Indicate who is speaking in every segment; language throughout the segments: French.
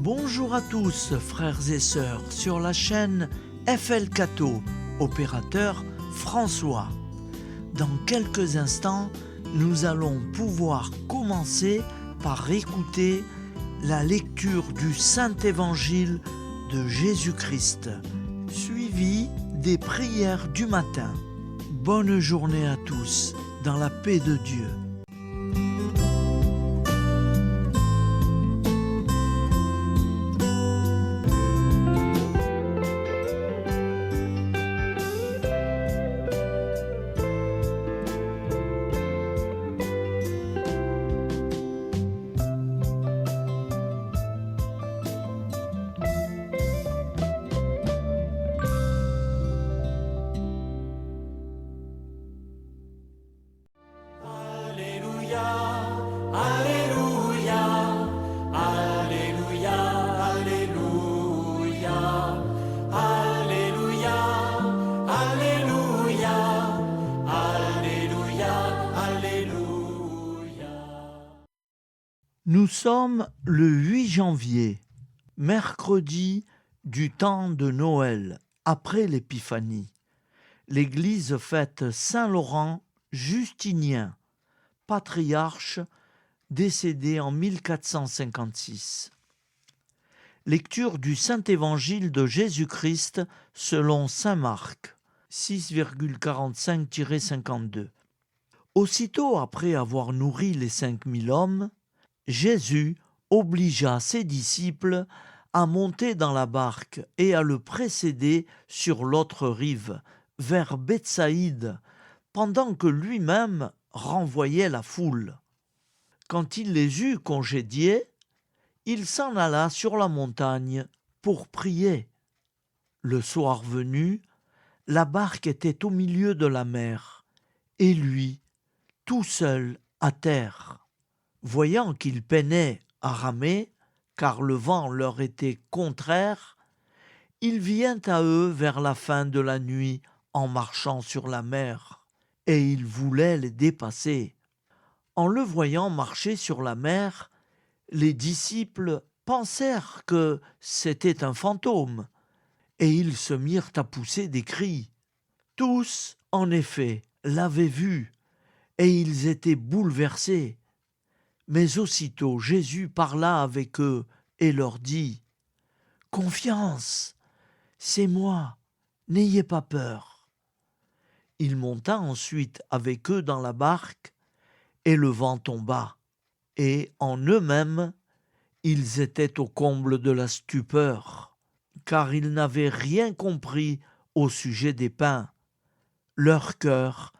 Speaker 1: Bonjour à tous, frères et sœurs, sur la chaîne FL Cato, opérateur François. Dans quelques instants, nous allons pouvoir commencer par écouter la lecture du Saint-Évangile de Jésus-Christ, suivi des prières du matin. Bonne journée à tous, dans la paix de Dieu. Nous sommes le 8 janvier, mercredi du temps de Noël, après l'Épiphanie. L'Église fête Saint Laurent Justinien, patriarche décédé en 1456. Lecture du Saint-Évangile de Jésus-Christ selon saint Marc, 6,45-52. Aussitôt après avoir nourri les 5000 hommes, Jésus obligea ses disciples à monter dans la barque et à le précéder sur l'autre rive, vers Bethsaïde, pendant que lui-même renvoyait la foule. Quand il les eut congédiés, il s'en alla sur la montagne pour prier. Le soir venu, la barque était au milieu de la mer, et lui, tout seul à terre. Voyant qu'ils peinaient à ramer, car le vent leur était contraire, il vient à eux vers la fin de la nuit en marchant sur la mer, et il voulait les dépasser. En le voyant marcher sur la mer, les disciples pensèrent que c'était un fantôme, et ils se mirent à pousser des cris. Tous, en effet, l'avaient vu, et ils étaient bouleversés. Mais aussitôt Jésus parla avec eux et leur dit : « Confiance, c'est moi, n'ayez pas peur. » Il monta ensuite avec eux dans la barque, et le vent tomba, et en eux-mêmes, ils étaient au comble de la stupeur, car ils n'avaient rien compris au sujet des pains. Leur cœur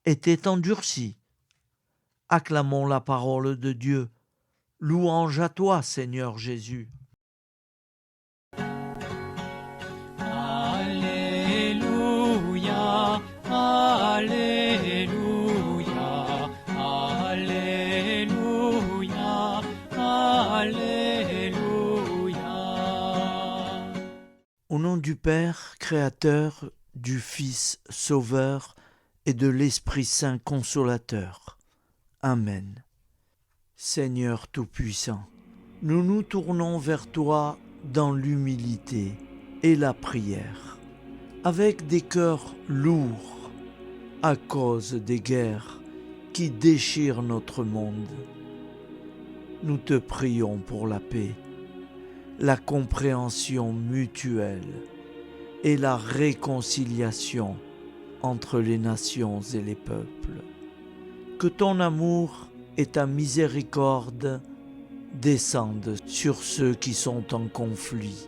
Speaker 1: était endurci. Acclamons la parole de Dieu. Louange à toi, Seigneur Jésus.
Speaker 2: Alléluia, Alléluia, Alléluia, Alléluia.
Speaker 1: Au nom du Père, Créateur, du Fils, Sauveur et de l'Esprit Saint Consolateur. Amen. Seigneur Tout-Puissant, nous nous tournons vers toi dans l'humilité et la prière, avec des cœurs lourds à cause des guerres qui déchirent notre monde. Nous te prions pour la paix, la compréhension mutuelle et la réconciliation entre les nations et les peuples. Que ton amour et ta miséricorde descendent sur ceux qui sont en conflit,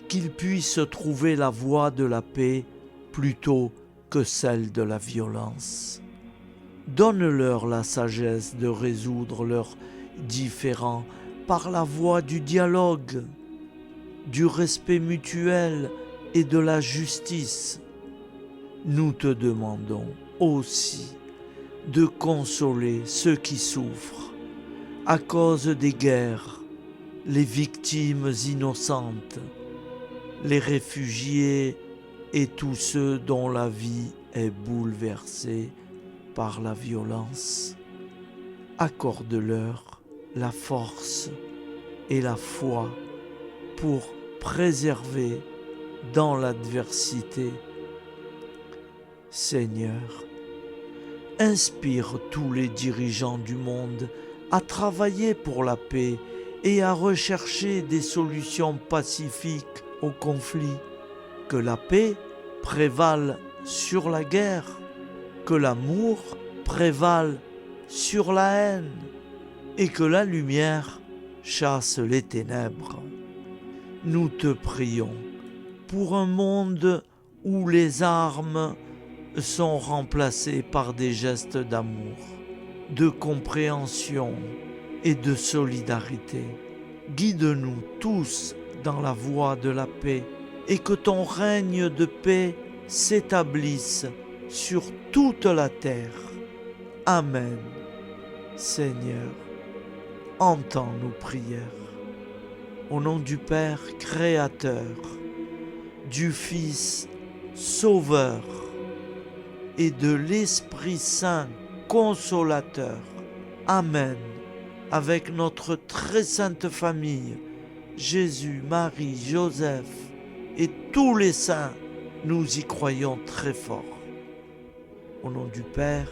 Speaker 1: qu'ils puissent trouver la voie de la paix plutôt que celle de la violence. Donne-leur la sagesse de résoudre leurs différends par la voie du dialogue, du respect mutuel et de la justice. Nous te demandons aussi de consoler ceux qui souffrent à cause des guerres, les victimes innocentes, les réfugiés et tous ceux dont la vie est bouleversée par la violence. Accorde-leur la force et la foi pour préserver dans l'adversité. Seigneur, inspire tous les dirigeants du monde à travailler pour la paix et à rechercher des solutions pacifiques aux conflits. Que la paix prévale sur la guerre, que l'amour prévale sur la haine et que la lumière chasse les ténèbres. Nous te prions pour un monde où les armes sont remplacées par des gestes d'amour, de compréhension et de solidarité. Guide-nous tous dans la voie de la paix et que ton règne de paix s'établisse sur toute la terre. Amen. Seigneur, entends nos prières. Au nom du Père Créateur, du Fils Sauveur et de l'Esprit Saint Consolateur. Amen. Avec notre très sainte famille, Jésus, Marie, Joseph et tous les saints, nous y croyons très fort. Au nom du Père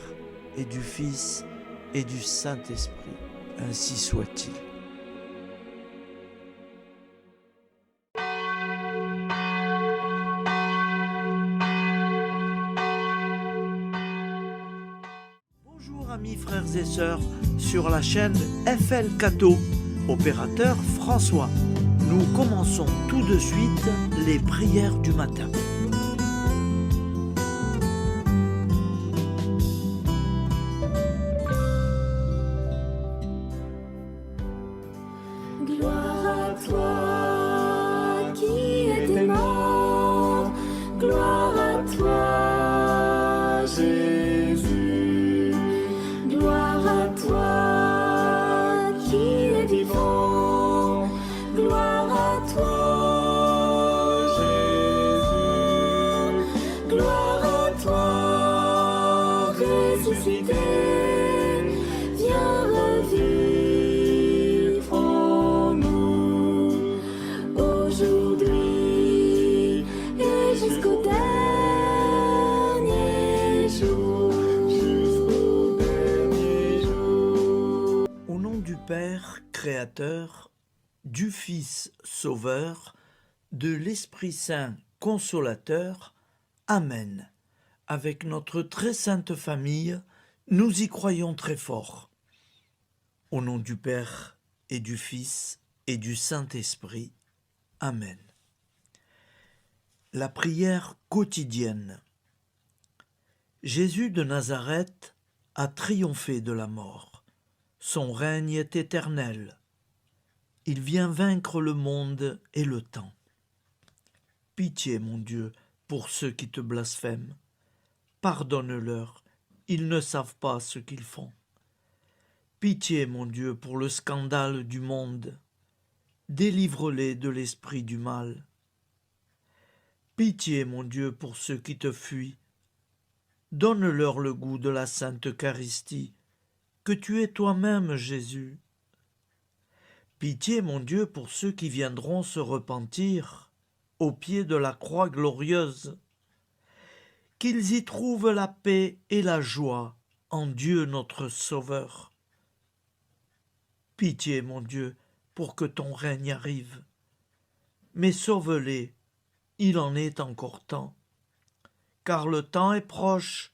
Speaker 1: et du Fils et du Saint-Esprit, ainsi soit-il. Bonjour amis frères et sœurs sur la chaîne FL Cato, opérateur François. Nous commençons tout de suite les prières du matin.
Speaker 3: Gloire à toi qui étais mort, gloire à toi Jésus, gloire à toi qui es vivant, gloire à toi Jésus, gloire à toi ressuscité, viens revivre en nous aujourd'hui et jusqu'au dernier jour, jusqu'au dernier jour.
Speaker 1: Au nom du Père Créateur, du Fils Sauveur, de l'Esprit Saint Consolateur. Amen. Avec notre très sainte famille, nous y croyons très fort. Au nom du Père et du Fils et du Saint-Esprit. Amen. La prière quotidienne. Jésus de Nazareth a triomphé de la mort. Son règne est éternel. Il vient vaincre le monde et le temps. Pitié, mon Dieu, pour ceux qui te blasphèment. Pardonne-leur, ils ne savent pas ce qu'ils font. Pitié, mon Dieu, pour le scandale du monde. Délivre-les de l'esprit du mal. Pitié, mon Dieu, pour ceux qui te fuient. Donne-leur le goût de la Sainte Eucharistie, que tu es toi-même, Jésus. Pitié, mon Dieu, pour ceux qui viendront se repentir au pied de la croix glorieuse, qu'ils y trouvent la paix et la joie en Dieu notre Sauveur. Pitié, mon Dieu, pour que ton règne arrive. Mais sauve-les, il en est encore temps, car le temps est proche,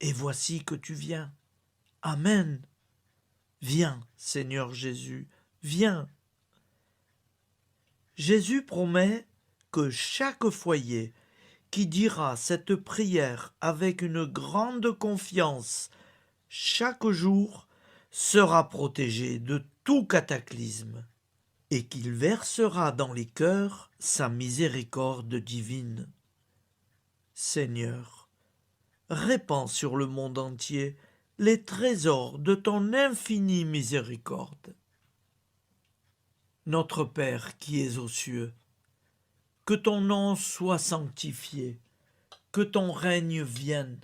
Speaker 1: et voici que tu viens. Amen. Viens, Seigneur Jésus, viens. Jésus promet que chaque foyer qui dira cette prière avec une grande confiance chaque jour sera protégé de tout cataclysme et qu'il versera dans les cœurs sa miséricorde divine. Seigneur, répands sur le monde entier les trésors de ton infinie miséricorde. Notre Père qui es aux cieux, que ton nom soit sanctifié, que ton règne vienne,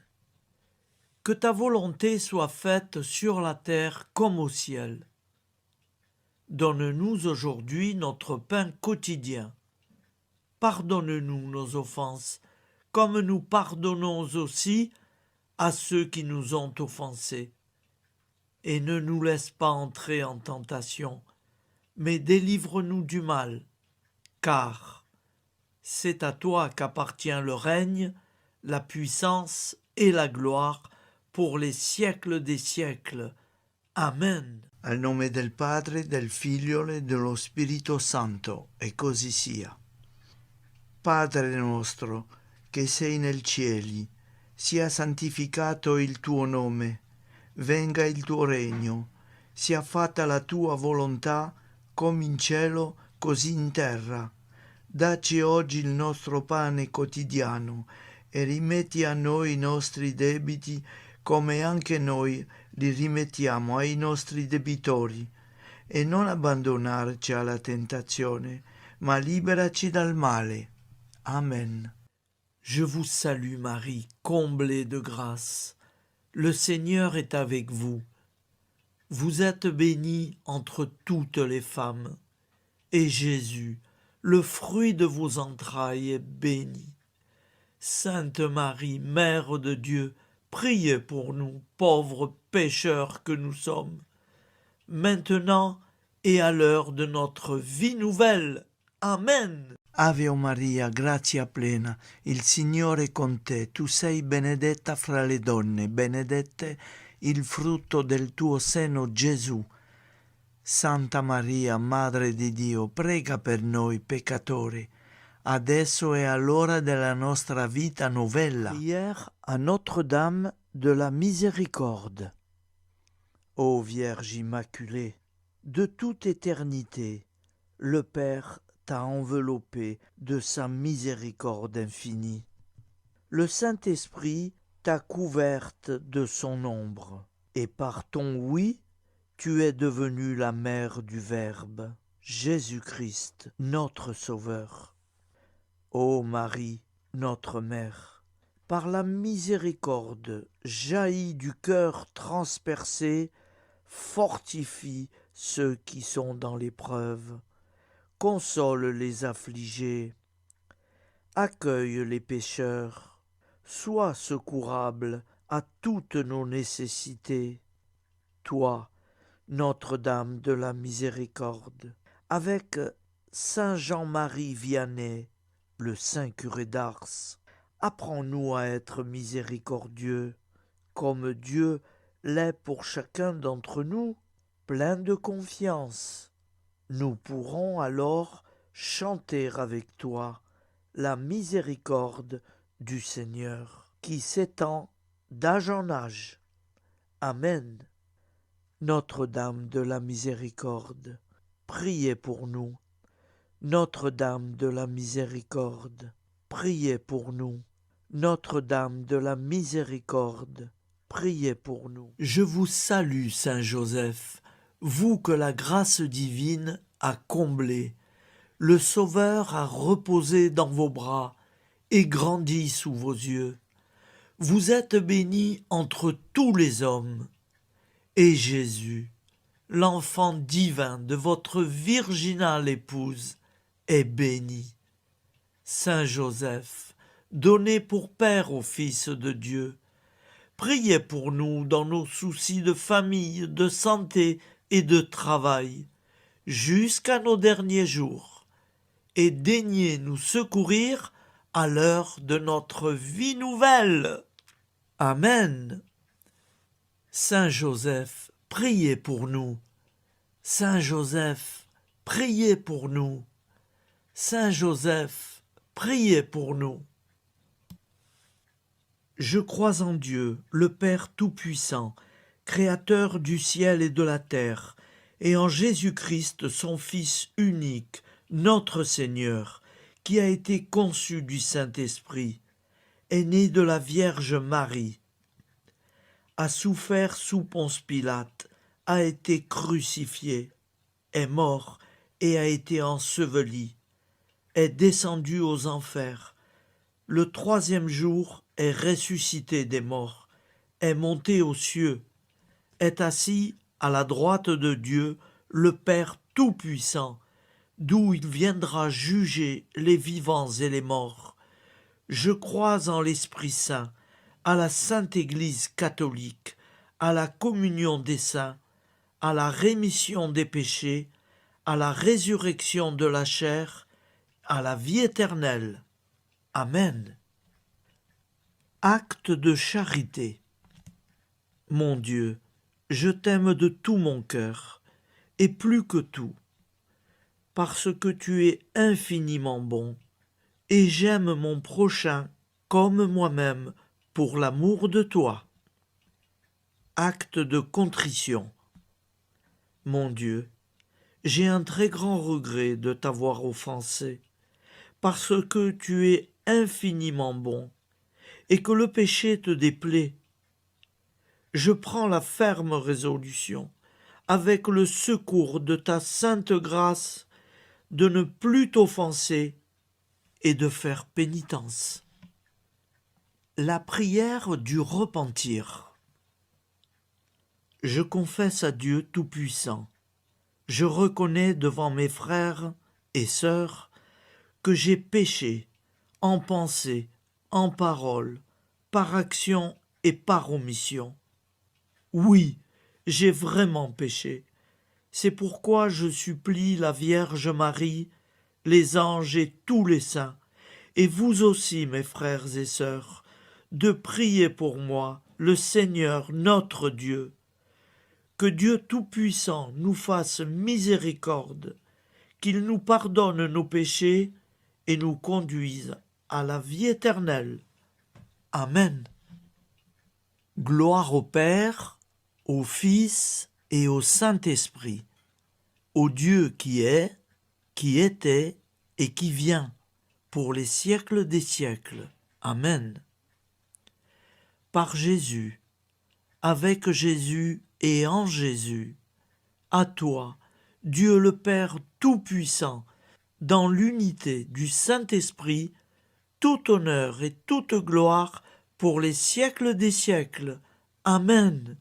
Speaker 1: que ta volonté soit faite sur la terre comme au ciel. Donne-nous aujourd'hui notre pain quotidien. Pardonne-nous nos offenses, comme nous pardonnons aussi à ceux qui nous ont offensés. Et ne nous laisse pas entrer en tentation, mais délivre-nous du mal, car c'est à toi qu'appartient le règne, la puissance et la gloire pour les siècles des siècles. Amen. Al nome del Padre, del Figlio e dello Spirito Santo, e così sia. Padre nostro, che sei nel cieli, sia santificato il tuo nome, venga il tuo regno, sia fatta la tua volontà, come in cielo, così in terra. Dacci oggi il nostro pane quotidiano e rimetti a noi i nostri debiti, come anche noi li rimettiamo ai nostri debitori, e non abbandonarci alla tentazione, ma liberaci dal male. Amen. Je vous salue Marie, comblée de grâce. Le Seigneur est avec vous. Vous êtes bénie entre toutes les femmes, et Jésus, le fruit de vos entrailles, est béni. Sainte Marie, Mère de Dieu, priez pour nous, pauvres pécheurs que nous sommes, maintenant et à l'heure de notre vie nouvelle. Amen. Ave Maria, grazia plena, il Signore è con te, tu sei benedetta fra le donne, benedetto il frutto del tuo seno, Gesù. Santa Maria, Madre di Dio, prega per noi peccatori, adesso e all'ora della nostra vita novella. Prière à Notre-Dame de la Miséricorde. Ô Vierge Immaculée, de toute éternité, le Père t'a enveloppé de sa miséricorde infinie. Le Saint-Esprit t'a couverte de son ombre, et par ton oui, tu es devenue la mère du Verbe, Jésus-Christ, notre Sauveur. Ô Marie, notre Mère, par la miséricorde jaillie du cœur transpercé, fortifie ceux qui sont dans l'épreuve, console les affligés, accueille les pécheurs, sois secourable à toutes nos nécessités. Toi, Notre-Dame de la Miséricorde, avec Saint Jean-Marie Vianney, le Saint curé d'Ars, apprends-nous à être miséricordieux, comme Dieu l'est pour chacun d'entre nous, plein de confiance. Nous pourrons alors chanter avec toi la miséricorde du Seigneur, qui s'étend d'âge en âge. Amen. Notre-Dame de la Miséricorde, priez pour nous. Notre-Dame de la Miséricorde, priez pour nous. Notre-Dame de la Miséricorde, priez pour nous. Je vous salue, Saint Joseph, vous que la grâce divine a comblé. Le Sauveur a reposé dans vos bras et grandi sous vos yeux. Vous êtes bénie entre tous les hommes. Et Jésus, l'enfant divin de votre virginale épouse, est béni. Saint Joseph, donné pour Père au Fils de Dieu, priez pour nous dans nos soucis de famille, de santé et de travail, jusqu'à nos derniers jours, et daignez nous secourir à l'heure de notre vie nouvelle. Amen. Saint Joseph, priez pour nous. Saint Joseph, priez pour nous. Saint Joseph, priez pour nous. Je crois en Dieu, le Père Tout-Puissant, Créateur du ciel et de la terre, et en Jésus-Christ, son Fils unique, notre Seigneur, qui a été conçu du Saint-Esprit, est né de la Vierge Marie, a souffert sous Ponce Pilate, a été crucifié, est mort et a été enseveli, est descendu aux enfers, le troisième jour est ressuscité des morts, est monté aux cieux, est assis à la droite de Dieu, le Père tout-puissant, d'où il viendra juger les vivants et les morts. Je crois en l'Esprit Saint, à la Sainte Église catholique, à la communion des saints, à la rémission des péchés, à la résurrection de la chair, à la vie éternelle. Amen. Acte de charité. Mon Dieu, je t'aime de tout mon cœur, et plus que tout, parce que tu es infiniment bon, et j'aime mon prochain comme moi-même pour l'amour de toi. Acte de contrition. Mon Dieu, j'ai un très grand regret de t'avoir offensé, parce que tu es infiniment bon, et que le péché te déplaît. Je prends la ferme résolution, avec le secours de ta sainte grâce, de ne plus t'offenser et de faire pénitence. La prière du repentir. Je confesse à Dieu Tout-Puissant. Je reconnais devant mes frères et sœurs que j'ai péché en pensée, en parole, par action et par omission. Oui, j'ai vraiment péché. C'est pourquoi je supplie la Vierge Marie, les anges et tous les saints, et vous aussi, mes frères et sœurs, de prier pour moi, le Seigneur notre Dieu. Que Dieu Tout-Puissant nous fasse miséricorde, qu'il nous pardonne nos péchés et nous conduise à la vie éternelle. Amen. Gloire au Père, au Fils et au Saint-Esprit, au Dieu qui est, qui était et qui vient, pour les siècles des siècles. Amen. Par Jésus, avec Jésus et en Jésus, à toi, Dieu le Père Tout-Puissant, dans l'unité du Saint-Esprit, tout honneur et toute gloire pour les siècles des siècles. Amen.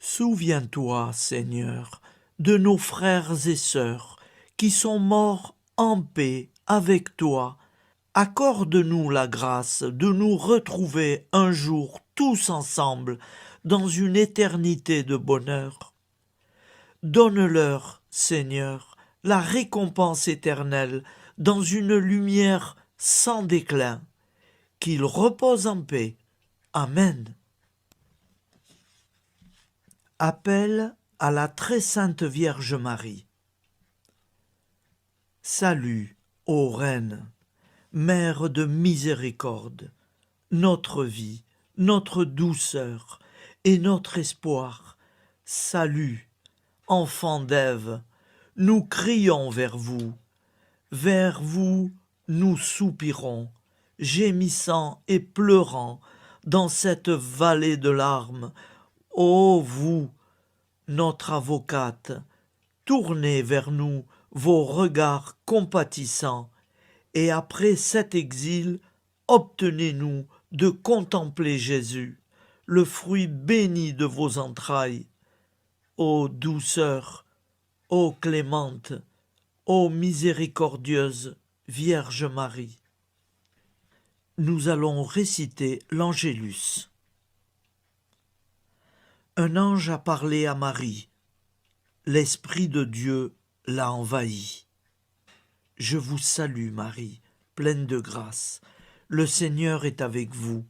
Speaker 1: Souviens-toi, Seigneur, de nos frères et sœurs qui sont morts en paix avec toi. Accorde-nous la grâce de nous retrouver un jour tous ensemble dans une éternité de bonheur. Donne-leur, Seigneur, la récompense éternelle dans une lumière sans déclin. Qu'ils reposent en paix. Amen. Appel à la très sainte Vierge Marie. Salut, ô Reine, Mère de miséricorde, notre vie, notre douceur et notre espoir. Salut, enfant d'Ève, nous crions vers vous nous soupirons, gémissant et pleurant dans cette vallée de larmes. Ô vous, notre avocate, tournez vers nous vos regards compatissants, et après cet exil, obtenez-nous de contempler Jésus, le fruit béni de vos entrailles. Ô douceur, ô clémente, ô miséricordieuse Vierge Marie. Nous allons réciter l'Angélus. Un ange a parlé à Marie. L'Esprit de Dieu l'a envahie. Je vous salue, Marie, pleine de grâce. Le Seigneur est avec vous.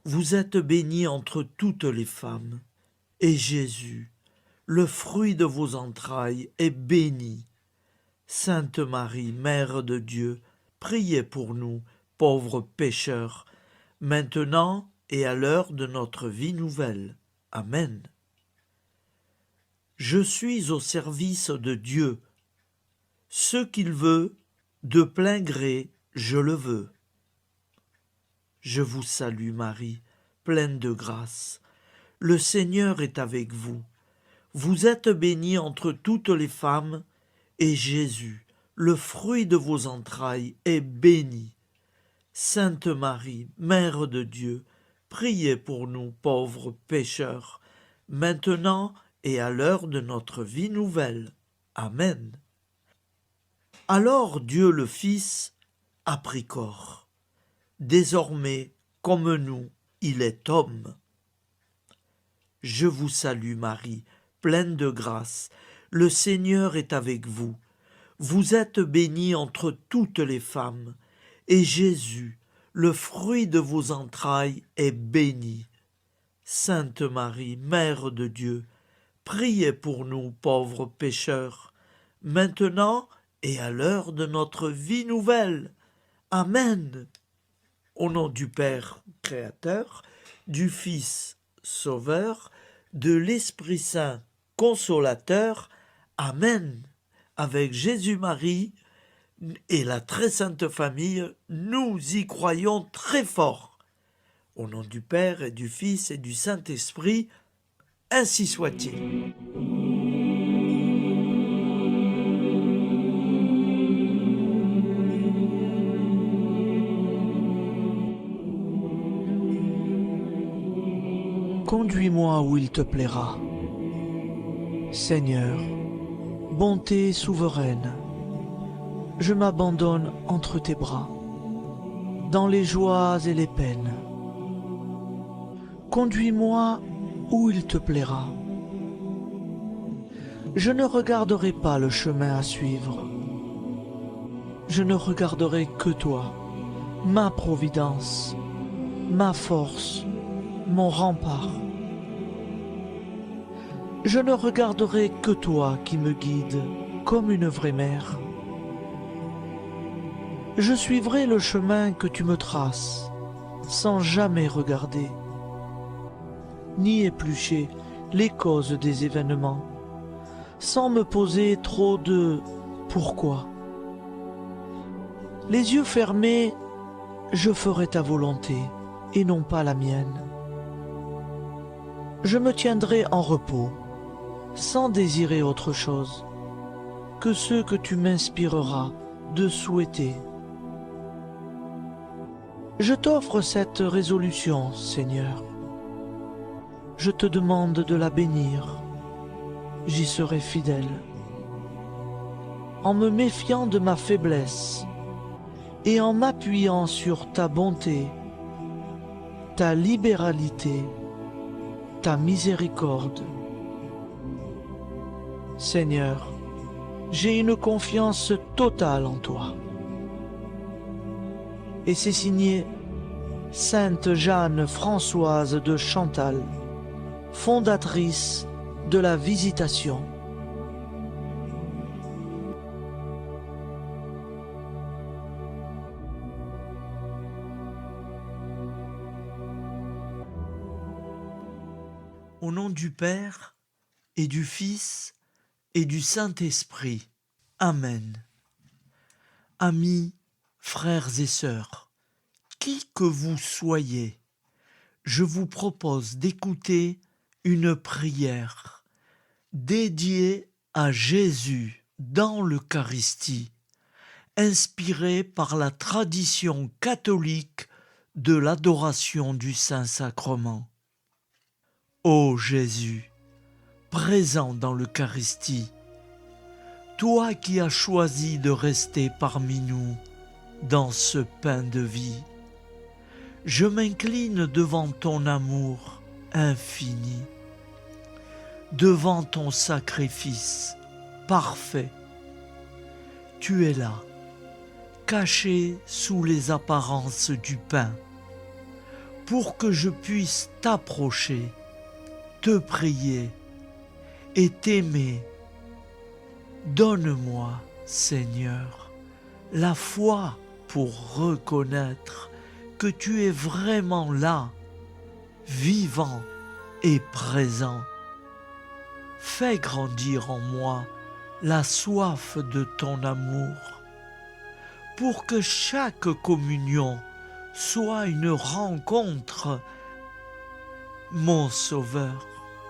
Speaker 1: Vous êtes bénie entre toutes les femmes. Et Jésus, le fruit de vos entrailles, est béni. Sainte Marie, Mère de Dieu, priez pour nous, pauvres pécheurs, maintenant et à l'heure de notre vie nouvelle. Amen. Je suis au service de Dieu. Ce qu'il veut, de plein gré, je le veux. Je vous salue, Marie, pleine de grâce. Le Seigneur est avec vous. Vous êtes bénie entre toutes les femmes, et Jésus, le fruit de vos entrailles, est béni. Sainte Marie, Mère de Dieu, priez pour nous pauvres pécheurs, maintenant et à l'heure de notre vie nouvelle. Amen. Alors Dieu le Fils a pris corps. Désormais, comme nous, il est homme. Je vous salue Marie, pleine de grâce. Le Seigneur est avec vous. Vous êtes bénie entre toutes les femmes, et Jésus, le fruit de vos entrailles, est béni. Sainte Marie, Mère de Dieu, priez pour nous pauvres pécheurs, maintenant et à l'heure de notre vie nouvelle. Amen. Au nom du Père Créateur, du Fils Sauveur, de l'Esprit Saint Consolateur. Amen. Avec Jésus-Marie et la très sainte famille, nous y croyons très fort. Au nom du Père et du Fils et du Saint-Esprit, ainsi soit-il. Conduis-moi où il te plaira. Seigneur, bonté souveraine, je m'abandonne entre tes bras, dans les joies et les peines. Conduis-moi où il te plaira. Je ne regarderai pas le chemin à suivre. Je ne regarderai que toi, ma providence, ma force, mon rempart. Je ne regarderai que toi qui me guides comme une vraie mère. Je suivrai le chemin que tu me traces, sans jamais regarder, ni éplucher les causes des événements, sans me poser trop de pourquoi. Les yeux fermés, je ferai ta volonté et non pas la mienne. Je me tiendrai en repos, sans désirer autre chose que ce que tu m'inspireras de souhaiter. Je t'offre cette résolution, Seigneur. Je te demande de la bénir. J'y serai fidèle. En me méfiant de ma faiblesse et en m'appuyant sur ta bonté, ta libéralité, ta miséricorde. Seigneur, j'ai une confiance totale en toi. Et c'est signé Sainte Jeanne Françoise de Chantal, fondatrice de la Visitation. Au nom du Père et du Fils et du Saint-Esprit. Amen. Amis, frères et sœurs, qui que vous soyez, je vous propose d'écouter une prière dédiée à Jésus dans l'Eucharistie, inspirée par la tradition catholique de l'adoration du Saint-Sacrement. Ô Jésus, présent dans l'Eucharistie, toi qui as choisi de rester parmi nous dans ce pain de vie, je m'incline devant ton amour infini, devant ton sacrifice parfait. Tu es là, caché sous les apparences du pain, pour que je puisse t'approcher, te prier et t'aimer. Donne-moi, Seigneur, la foi pour reconnaître que tu es vraiment là, vivant et présent. Fais grandir en moi la soif de ton amour, pour que chaque communion soit une rencontre, mon Sauveur,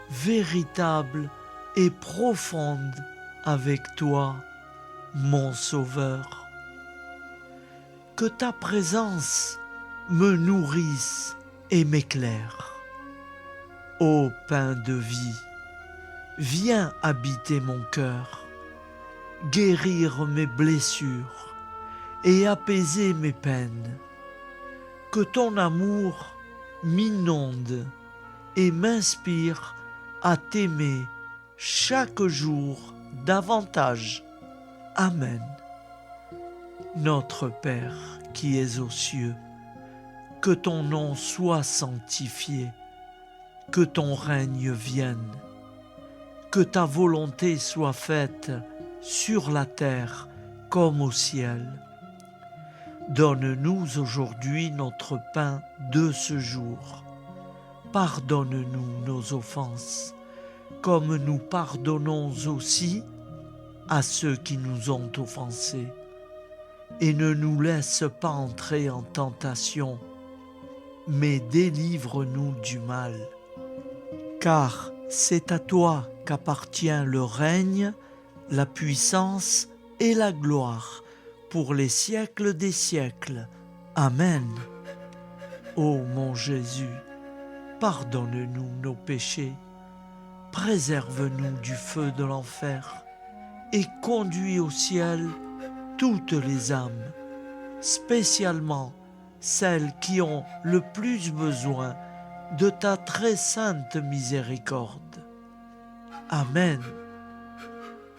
Speaker 1: véritable et profonde avec toi, mon Sauveur. Que ta présence me nourrisse et m'éclaire. Ô pain de vie, viens habiter mon cœur, guérir mes blessures et apaiser mes peines. Que ton amour m'inonde et m'inspire à t'aimer chaque jour davantage. Amen. Notre Père qui es aux cieux, que ton nom soit sanctifié, que ton règne vienne, que ta volonté soit faite sur la terre comme au ciel. Donne-nous aujourd'hui notre pain de ce jour. Pardonne-nous nos offenses, comme nous pardonnons aussi à ceux qui nous ont offensés. Et ne nous laisse pas entrer en tentation, mais délivre-nous du mal. Car c'est à toi qu'appartient le règne, la puissance et la gloire pour les siècles des siècles. Amen. Ô mon Jésus, pardonne-nous nos péchés, préserve-nous du feu de l'enfer et conduis au ciel toutes les âmes, spécialement celles qui ont le plus besoin de ta très sainte miséricorde. Amen.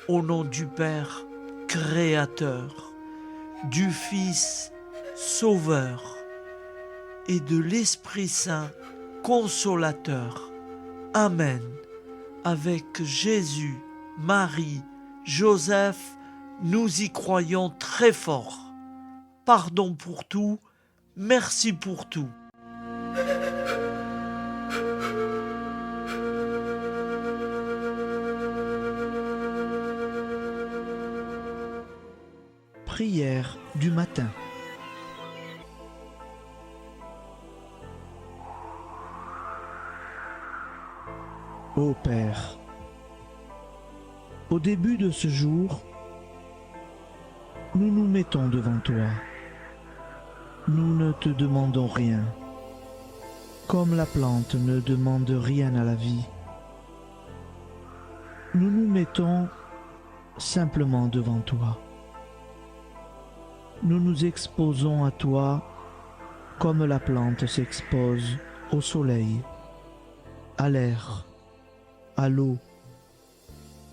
Speaker 1: Au nom du Père Créateur, du Fils Sauveur et de l'Esprit Saint Consolateur. Amen. Avec Jésus, Marie, Joseph, nous y croyons très fort. Pardon pour tout, merci pour tout.
Speaker 4: Prière du matin. Ô Père, au début de ce jour, nous nous mettons devant toi. Nous ne te demandons rien, comme la plante ne demande rien à la vie. Nous nous mettons simplement devant toi. Nous nous exposons à toi comme la plante s'expose au soleil, à l'air, à l'eau,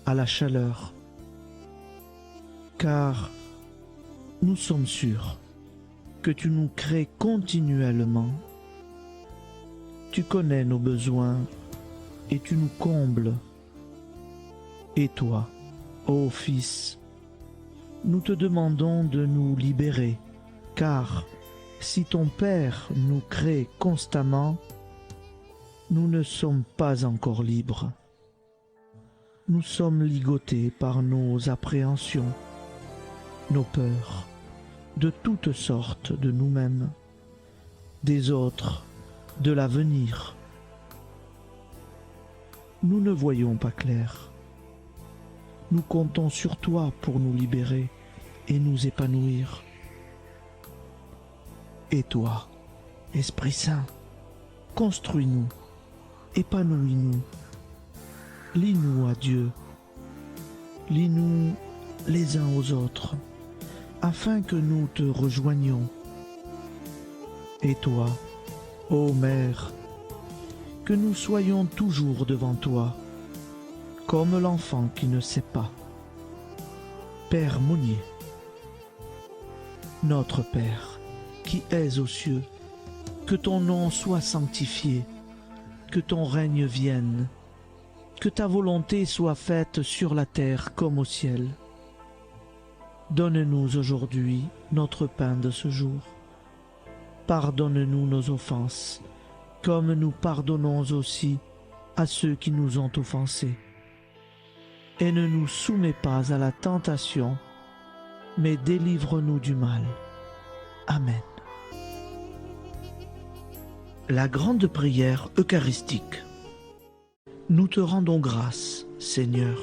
Speaker 4: à la chaleur. Car nous sommes sûrs que tu nous crées continuellement. Tu connais nos besoins et tu nous combles. Et toi, ô Fils, nous te demandons de nous libérer, car si ton Père nous crée constamment, nous ne sommes pas encore libres. Nous sommes ligotés par nos appréhensions, nos peurs, de toutes sortes de nous-mêmes, des autres, de l'avenir. Nous ne voyons pas clair. Nous comptons sur toi pour nous libérer et nous épanouir. Et toi, Esprit Saint, construis-nous, épanouis-nous, lie-nous à Dieu, lie-nous les uns aux autres, afin que nous te rejoignions. Et toi, ô Mère, que nous soyons toujours devant toi, comme l'enfant qui ne sait pas. Père Monnier, notre Père, qui es aux cieux, que ton nom soit sanctifié, que ton règne vienne, que ta volonté soit faite sur la terre comme au ciel. Donne-nous aujourd'hui notre pain de ce jour. Pardonne-nous nos offenses, comme nous pardonnons aussi à ceux qui nous ont offensés. Et ne nous soumets pas à la tentation, mais délivre-nous du mal. Amen. La grande prière eucharistique. Nous te rendons grâce, Seigneur,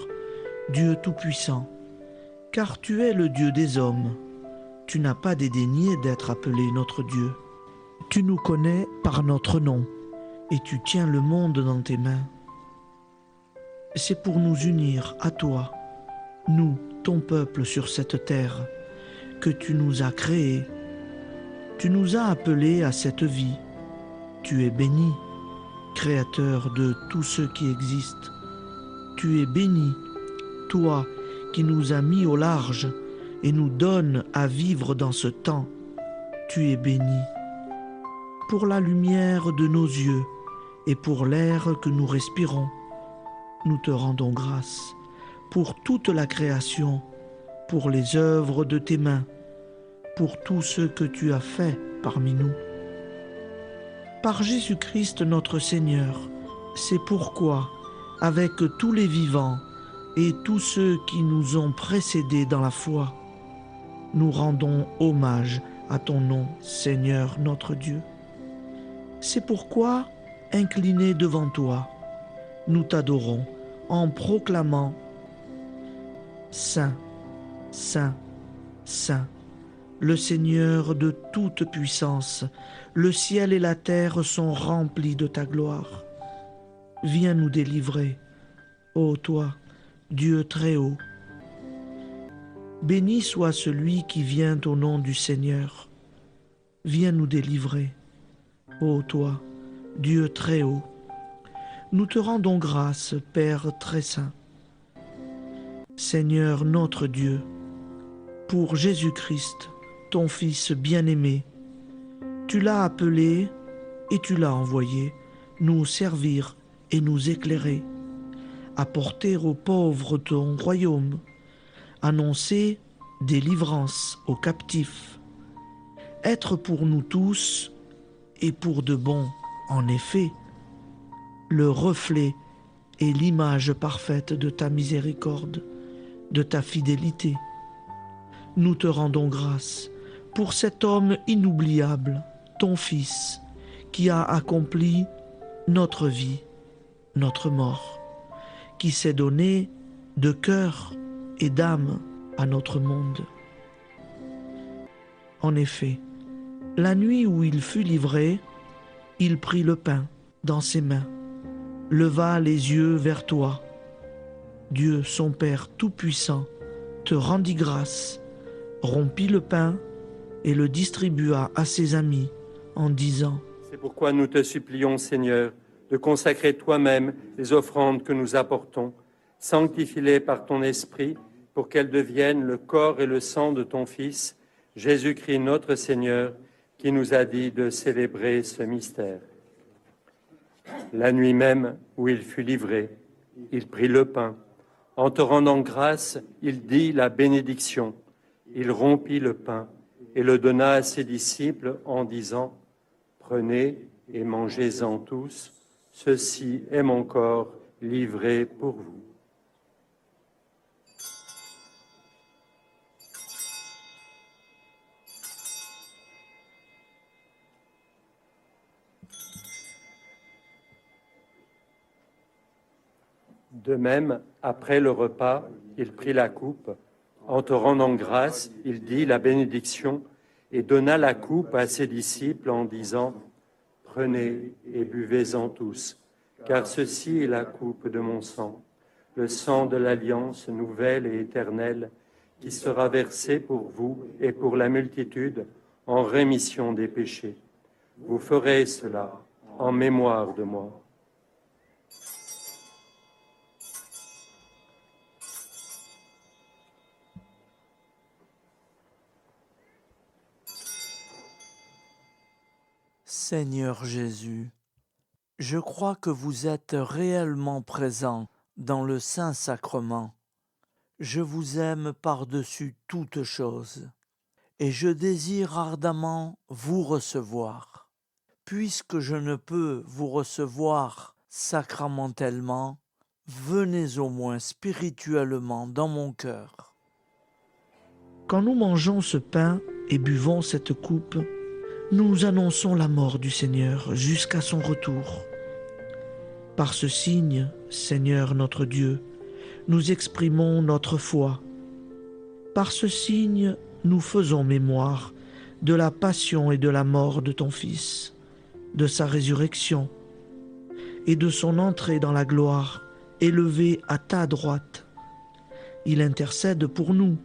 Speaker 4: Dieu Tout-Puissant, car tu es le Dieu des hommes. Tu n'as pas dédaigné d'être appelé notre Dieu. Tu nous connais par notre nom, et tu tiens le monde dans tes mains. C'est pour nous unir à toi, nous, ton peuple sur cette terre que tu nous as créés. Tu nous as appelés à cette vie. Tu es béni, Créateur de tout ce qui existe. Tu es béni, toi qui nous as mis au large et nous donnes à vivre dans ce temps. Tu es béni. Pour la lumière de nos yeux et pour l'air que nous respirons, nous te rendons grâce. Pour toute la création, pour les œuvres de tes mains, pour tout ce que tu as fait parmi nous. Par Jésus-Christ notre Seigneur, c'est pourquoi, avec tous les vivants et tous ceux qui nous ont précédés dans la foi, nous rendons hommage à ton nom, Seigneur notre Dieu. C'est pourquoi, inclinés devant toi, nous t'adorons en proclamant « Saint, Saint, Saint ». Le Seigneur de toute puissance, le ciel et la terre sont remplis de ta gloire. Viens nous délivrer, ô toi, Dieu très haut. Béni soit celui qui vient au nom du Seigneur. Viens nous délivrer, ô toi, Dieu très haut. Nous te rendons grâce, Père très saint. Seigneur notre Dieu, pour Jésus-Christ, ton Fils bien-aimé, tu l'as appelé et tu l'as envoyé nous servir et nous éclairer, apporter aux pauvres ton royaume, annoncer délivrance aux captifs, être pour nous tous et pour de bon, en effet, le reflet et l'image parfaite de ta miséricorde, de ta fidélité. Nous te rendons grâce pour cet homme inoubliable, ton Fils, qui a accompli notre vie, notre mort, qui s'est donné de cœur et d'âme à notre monde. En effet, la nuit où il fut livré, il prit le pain dans ses mains, leva les yeux vers toi. Dieu, son Père tout-puissant, te rendit grâce, rompit le pain et le distribua à ses amis en disant :
Speaker 5: C'est pourquoi nous te supplions, Seigneur, de consacrer toi-même les offrandes que nous apportons. Sanctifie-les par ton Esprit pour qu'elles deviennent le corps et le sang de ton Fils, Jésus-Christ notre Seigneur, qui nous a dit de célébrer ce mystère. La nuit même où il fut livré, il prit le pain. En te rendant grâce, il dit la bénédiction. Il rompit le pain et le donna à ses disciples en disant : Prenez et mangez-en tous, ceci est mon corps livré pour vous. De même, après le repas, il prit la coupe. En te rendant grâce, il dit la bénédiction et donna la coupe à ses disciples en disant : Prenez et buvez-en tous, car ceci est la coupe de mon sang, le sang de l'alliance nouvelle et éternelle, qui sera versé pour vous et pour la multitude en rémission des péchés. Vous ferez cela en mémoire de moi.
Speaker 1: Seigneur Jésus, je crois que vous êtes réellement présent dans le Saint-Sacrement. Je vous aime par-dessus toute chose et je désire ardemment vous recevoir. Puisque je ne peux vous recevoir sacramentellement, venez au moins spirituellement dans mon cœur.
Speaker 4: Quand nous mangeons ce pain et buvons cette coupe, nous annonçons la mort du Seigneur jusqu'à son retour. Par ce signe, Seigneur notre Dieu, nous exprimons notre foi. Par ce signe, nous faisons mémoire de la passion et de la mort de ton Fils, de sa résurrection et de son entrée dans la gloire, élevé à ta droite. il intercède pour nous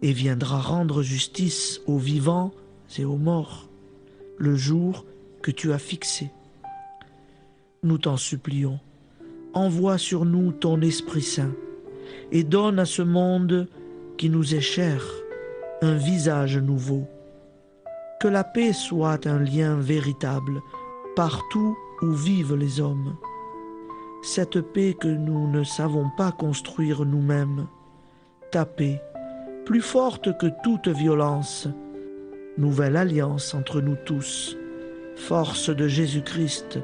Speaker 4: et viendra rendre justice aux vivants et aux morts, le jour que tu as fixé. Nous t'en supplions, envoie sur nous ton Esprit Saint et donne à ce monde qui nous est cher un visage nouveau. Que la paix soit un lien véritable partout où vivent les hommes. Cette paix que nous ne savons pas construire nous-mêmes, ta paix, plus forte que toute violence, nouvelle alliance entre nous tous, force de Jésus-Christ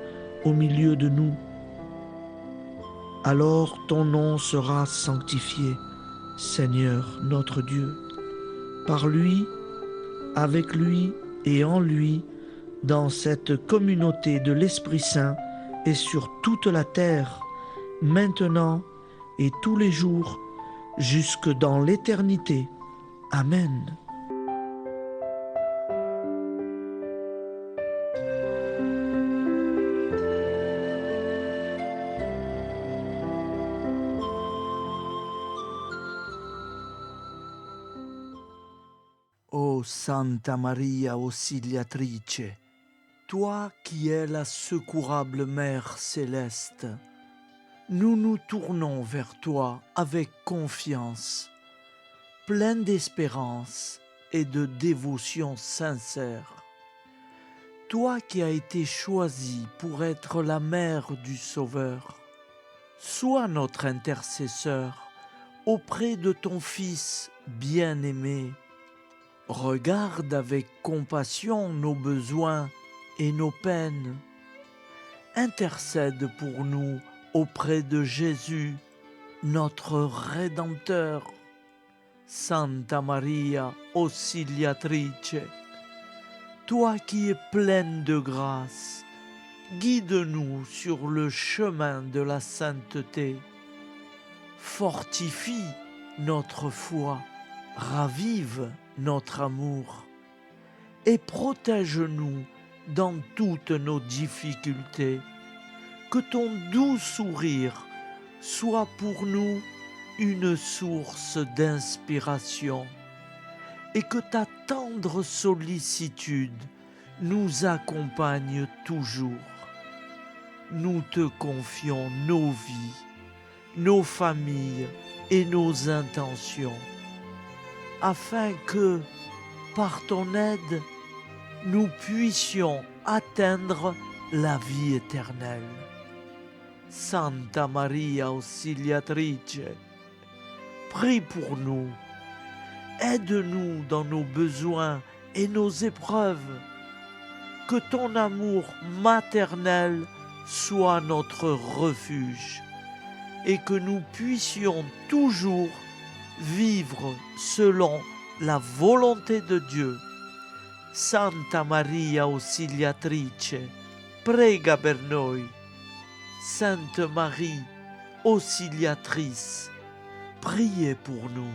Speaker 4: au milieu de nous. Alors ton nom sera sanctifié, Seigneur notre Dieu. Par lui, avec lui et en lui, dans cette communauté de l'Esprit Saint et sur toute la terre, maintenant et tous les jours, jusque dans l'éternité. Amen.
Speaker 1: Ô Santa Maria Auxiliatrice, toi qui es la secourable Mère céleste, nous nous tournons vers toi avec confiance, plein d'espérance et de dévotion sincère. Toi qui as été choisie pour être la mère du Sauveur, sois notre intercesseur auprès de ton Fils bien-aimé. Regarde avec compassion nos besoins et nos peines. Intercède pour nous auprès de Jésus, notre Rédempteur. Santa Maria Auxiliatrice, toi qui es pleine de grâce, guide-nous sur le chemin de la sainteté. Fortifie notre foi, ravive notre amour et protège-nous dans toutes nos difficultés. Que ton doux sourire soit pour nous une source d'inspiration et que ta tendre sollicitude nous accompagne toujours. Nous te confions nos vies, nos familles et nos intentions, afin que, par ton aide, nous puissions atteindre la vie éternelle. Santa Maria Auxiliatrice, prie pour nous, aide-nous dans nos besoins et nos épreuves, que ton amour maternel soit notre refuge et que nous puissions toujours vivre selon la volonté de Dieu. Santa Maria Auxiliatrice, prega per noi. Sainte Marie, Auxiliatrice, priez pour nous.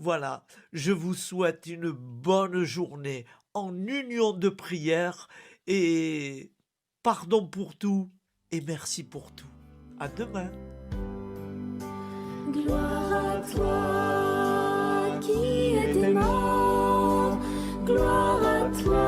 Speaker 1: Voilà, je vous souhaite une bonne journée en union de prière et pardon pour tout et merci pour tout. À demain.
Speaker 3: Gloire à toi qui es mort, gloire à toi